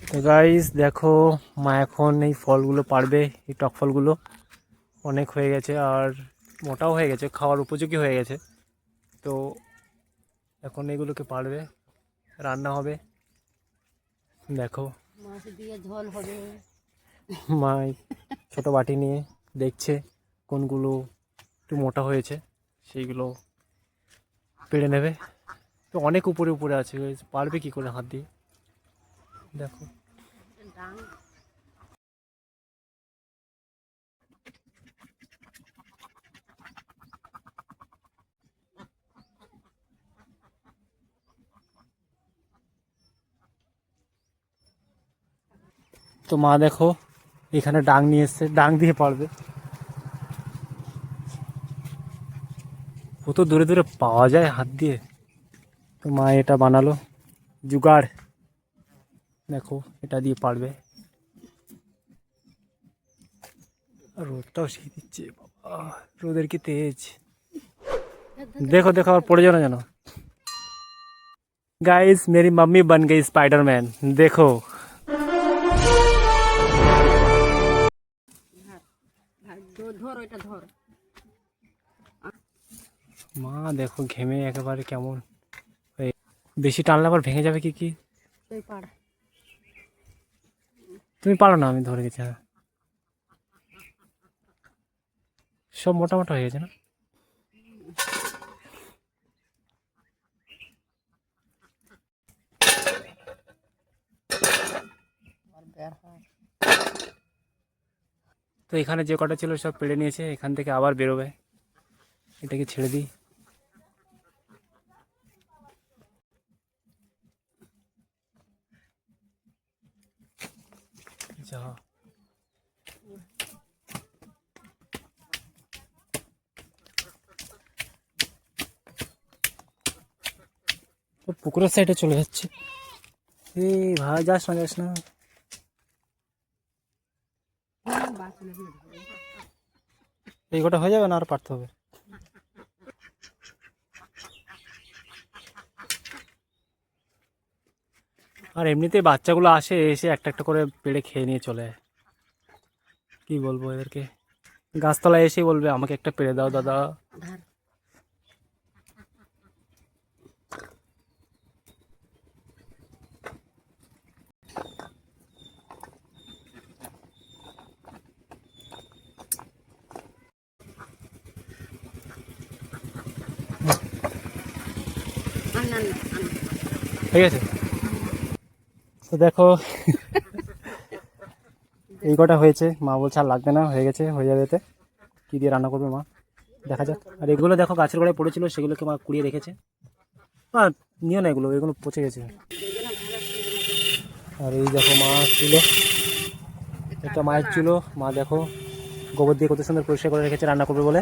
তো গাইস দেখো, মা এখন এই ফলগুলো পারবে, এই টক ফলগুলো অনেক হয়ে গেছে আর মোটাও হয়ে গেছে, খাওয়ার উপযোগী হয়ে গেছে। তো এখন এগুলোকে পারবে, রান্না হবে। দেখো মাছ দিয়ে ঝোল হবে। মা ছোট বাটি নিয়ে দেখছে কোনগুলো একটু মোটা হয়েছে, সেইগুলো পেড়ে নেবে। তো অনেক উপরে উপরে আছে, পারবে কি করে হাত দিয়ে, দেখো। তো মা দেখো এখানে ডাং নিয়ে এসছে, ডাং দিয়ে পারবে। কত দূরে দূরে পাওয়া যায় হাত দিয়ে। তো মা এটা বানালো জুগাড়, দেখো এটা দিয়ে পারবে। আর রোদটাও সেই দিচ্ছে, বাবা রোদের কি তেজ। देखो देखो और पड़ जाओ ना जानो। गाइस मेरी मम्मी बन गई स्पाइडरमैन, देखो। ধর ওইটা ধর। মা দেখো ঘেমে একেবারে কেমন বেশি টানলে আবার ভেঙে যাবে। কি কি তুই পার। তুমি পারো না, আমি ধরে গেছি। হ্যাঁ সব মোটা মোটা হয়ে গেছে না। তো এখানে যে কটা ছিল সব পেড়ে নিয়েছে, এখান থেকে আবার বেরোবে। এটাকে ছেড়ে দিই। যা তো পুকুরের সাইডে চলে যাচ্ছে। এই ভাই যাস না যাস না। এই কটা হয়ে যাবে না, আর পারতে হবে। আর এমনিতেই বাচ্চাগুলো আসে, এসে একটা একটা করে পেড়ে খেয়ে নিয়ে চলে যায়। কি বলবো এদেরকে, গাছতলায় এসেই বলবে আমাকে একটা পেড়ে দাও দাদা। ঠিক আছে তো দেখো এই কটা হয়েছে। মা বলছে আর লাগবে না, হয়ে গেছে, হয়ে যাবে। এতে কী দিয়ে রান্না করবে মা, দেখা যাক। আর এগুলো দেখো গাছের গোড়ায় পড়েছিল, সেগুলোকে মা কুড়িয়ে রেখেছে। আর নিও না, এগুলো এগুলো পচে গেছে। আর এই দেখো মাছ ছিল, একটা মায়ের ছিল। মা দেখো গোবর দিয়ে কত সুন্দর পরিষ্কার করে রেখেছে রান্না করবে বলে।